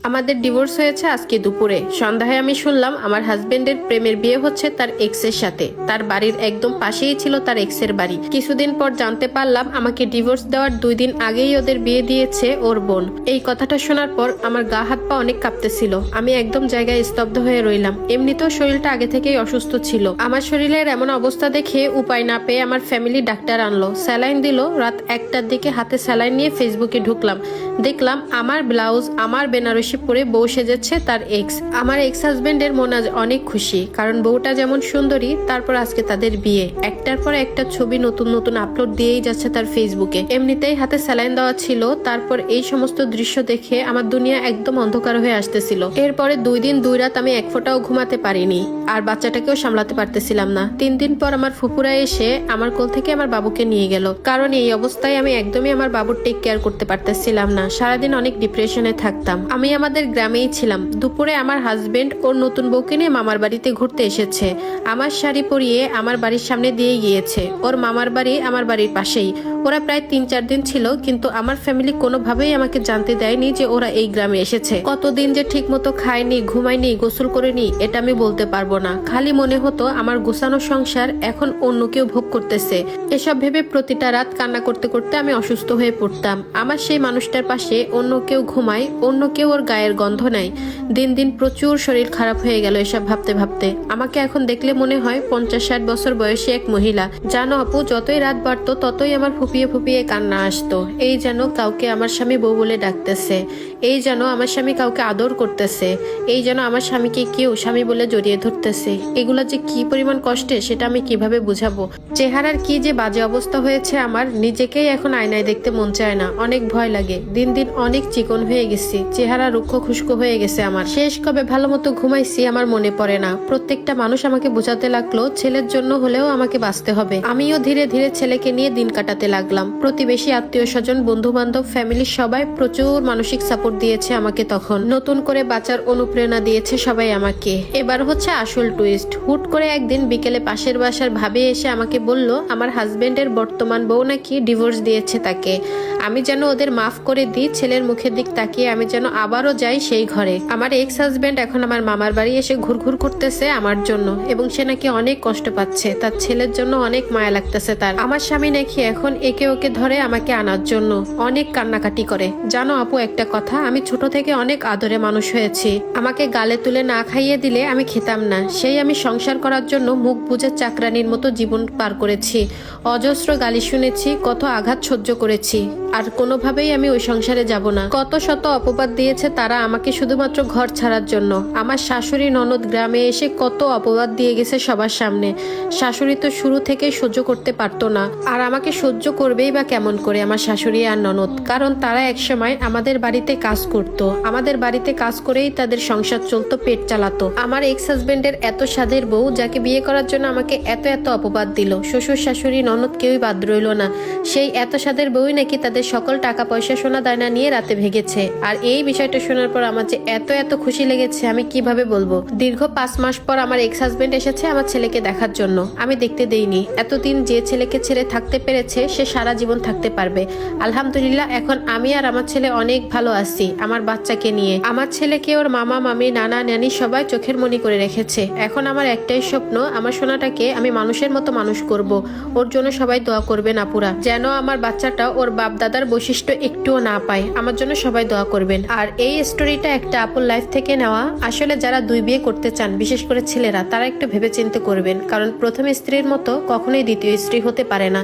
আমাদের ডিভোর্স হয়েছে আজকে দুপুরে। সন্ধ্যায় আমি শুনলাম আমার হাজবেন্ডের প্রেমের বিয়ে হচ্ছে তার এক্সের সাথে। তার বাড়ির একদম পাশেই ছিল তার এক্সের বাড়ি। কিছুদিন পর জানতে পারলাম আমাকে ডিভোর্স দেওয়ার 2 দিন আগেই ওদের বিয়ে দিয়েছে ওর বোন। এই কথাটা শোনার পর আমার গা হাত পা অনেক কাঁপতেছিল। আমি একদম জায়গায় স্তব্ধ হয়ে রইলাম। এমনিতেও শরীরটা আগে থেকেই অসুস্থ ছিল। আমার শরীরের এমন অবস্থা দেখে উপায় না পেয়ে আমার ফ্যামিলি ডাক্তার আনলো, স্যালাইন দিল। রাত 1টার দিকে হাতে স্যালাইন নিয়ে ফেসবুকে ঢুকলাম, দেখলাম আমার ব্লাউজ, আমার বেনারসি পরে বউ সেজেছে তার এক্স। আমার এক্স হাজবেন্ডের মন আজ অনেক খুশি, কারণ বউটা যেমন সুন্দরী, তারপর আজকে তাদের বিয়ে। একটার পর একটা ছবি নতুন নতুন আপলোড দিয়েই যাচ্ছে তার ফেসবুকে। এমনিতেই হাতে স্যালাইন দেওয়া ছিল, তারপর এই সমস্ত দৃশ্য দেখে আমার দুনিয়া একদম অন্ধকার হয়ে আসতেছিল। এরপরে 2 দিন 2 রাত আমি এক ফোঁটাও ঘুমাতে পারিনি, আর বাচ্চাটাকেও সামলাতে পারতেছিলাম না। 3 দিন পর আমার ফুপুরা এসে আমার কোল থেকে আমার বাবুকে নিয়ে গেল, কারণ এই অবস্থায় আমি একদমই আমার বাবুর টেক কেয়ার করতে পারতেছিলাম না। সারাদিন অনেক ডিপ্রেশনে থাকতাম। আমি আমাদের গ্রামেই ছিলাম। দুপুরে আমার হাজবেন্ড ওর নতুন বউকে নিয়ে মামার বাড়িতে ঘুরতে এসেছে। আমার শাড়ি পরিয়ে আমার বাড়ির সামনে দিয়ে গিয়েছে। ওর মামার বাড়ি আমার বাড়ির পাশেই। ওরা প্রায় 3-4 দিন ছিল, কিন্তু আমার ফ্যামিলি কোনোভাবেই আমাকে জানতে দেয়নি যে ওরা এই গ্রামে এসেছে। কতদিন যে ঠিক মতো খায়নি, ঘুমায়নি, গোসল করেনি এটা আমি বলতে পারবো না। খালি মনে হতো আমার গোছানো সংসার এখন অন্য কেউ ভোগ করতেছে। এসব ভেবে প্রতিটা রাত কান্না করতে করতে আমি অসুস্থ হয়ে পড়তাম। আমার সেই মানুষটার পাশে অন্য কেউ ঘুমায়, অন্য কেউ ওর গায়ের গন্ধ নেয়। দিন দিন প্রচুর শরীর খারাপ হয়ে গেল এসব ভাবতে ভাবতে। আমাকে এখন দেখলে মনে হয় 50-60 বছর বয়সী এক মহিলা। জানো আপু, যতই রাত বাড়তো ততই আমার ফুপিয়ে ফুপিয়ে কান্না আসতো। এই যেন কাউকে আমার স্বামী বউ বলে ডাকতেছে, এই যেন আমার স্বামী কাউকে আদর করতেছে, এই যেন আমার স্বামীকে কেউ স্বামী বলে জড়িয়ে ধরতেছে। এগুলা যে কি পরিমাণ কষ্টে সেটা আমি কিভাবে বুঝাবো। চেহারার কি যে বাজে অবস্থা হয়েছে আমার, নিজেকেই এখন আয়নায় দেখতে মন চায় না, অনেক ভয় লাগে। দিন দিন অনেক চিকন হয়ে গেছি, চেহারা রুক্ষ খুস্কো হয়ে গেছে আমার। শেষ কবে ভালো মতো ঘুমাইছি আমার মনে পড়ে না। প্রত্যেকটা মানুষ আমাকে বোঝাতে লাগলো ছেলের জন্য হলেও আমাকে বাঁচতে হবে। আমিও ধীরে ধীরে ছেলেকে নিয়ে দিন কাটাতে লাগলাম। প্রতিবেশী, আত্মীয় স্বজন, বন্ধু বান্ধব, ফ্যামিলির সবাই প্রচুর মানসিক সাপোর্ট দিয়েছে আমাকে। তখন নতুন করে বাঁচার অনুপ্রেরণা দিয়েছে সবাই আমাকে। এবার হচ্ছে আসল টুইস্ট। হুট করে একদিন বিকেলে পাশের বাসার ভাবি এসে আমাকে বলল আমার হাজবেন্ডের বর্তমান বউ নাকি ডিভোর্স দিয়েছে তাকে। আমি যেন ওদের মাফ করে দিই। ছেলের মুখের দিক তাকিয়ে আমি যেন আবারও যাই সেই ঘরে। আমার এক্স হাজবেন্ড এখন আমার মামার বাড়ি এসে ঘুরঘুর করতেছে আমার জন্য, এবং সে নাকি অনেক কষ্ট পাচ্ছে। তার ছেলের জন্য অনেক মায়া লাগতেছে তার। আমার স্বামী নাকি এখন একে ওকে ধরে আমাকে আনার জন্য অনেক কান্নাকাটি করে। জানো আপু একটা কথা, আমি ছোট থেকে অনেক আদরে মানুষ হয়েছি। আমাকে গালে তুলে না খাইয়ে দিলে আমি খেতাম না। সেই আমি সংসার করার জন্য মুখ বুজে চাকরানির মতো জীবন পার করেছি। অজস্র গালি শুনেছি, কত আঘাত সহ্য করেছি, আর কোনোভাবেই আমি ওই সংসারে যাব না। কত শত অপবাদ দিয়েছে তারা আমাকে শুধুমাত্র ঘর ছাড়ার জন্য। আমার শাশুড়ি ননদ গ্রামে এসে কত অপবাদ দিয়ে গেছে সবার সামনে। শাশুড়ি তো শুরু থেকেই সহ্য করতে পারতো না, আর আমাকে সহ্য করবেই বা কেমন করে আমার শাশুড়ি আর ননদ, কারণ তারা একসময় আমাদের বাড়িতে কাজ করতো। আমাদের বাড়িতে কাজ করেই তাদের সংসার চলতো, পেট চালাতো। আমার এক্স হাজবেন্ডের এত স্বাদের বউ, যাকে বিয়ে করার জন্য আমাকে এত এত অপবাদ দিল। শ্বশুর শাশুড়ি ননদ কেউই বাদ রইল না। সেই এত স্বাদের বউই নাকি তাদের সকল টাকা পয়সা সোনা দায়না নিয়ে রাতে ভেগেছে। আর এই বিষয়টা শোনার পর আমার যে এত এত খুশি লেগেছে আমি কিভাবে বলবো। দীর্ঘ 5 মাস পর আমার এক্স হাজবেন্ড এসেছে আমার ছেলেকে দেখার জন্য। আমি দেখতে দেইনি। এতদিন যে ছেলেকে ছেড়ে থাকতে পেরেছে সে সারা জীবন থাকতে পারবে। আলহামদুলিল্লাহ, এখন আমি আর আমার ছেলে অনেক ভালো আছি আমার বাচ্চাকে নিয়ে। আমার ছেলেকে ওর মামা মামি নানা নানি সবাই চোখের মনি করে রেখেছে। এখন আমার একটাই স্বপ্ন, আমার সোনাটাকে আমি মানুষের মতো মানুষ করব। ওর জন্য সবাই দোয়া করবেন আপুরা, যেন আমার বাচ্চাটা ওর বাপ দাদার বৈশিষ্ট্য একটুও না পায়। আমার জন্য সবাই দোয়া করবেন। আর এই স্টোরিটা একটা আপুর লাইফ থেকে নেওয়া। আসলে যারা 2 বিয়ে করতে চান, বিশেষ করে ছেলেরা, তারা একটু ভেবেচিন্তে করবেন, কারণ প্রথম স্ত্রীর মতো কখনোই দ্বিতীয় স্ত্রী হতে পারে না।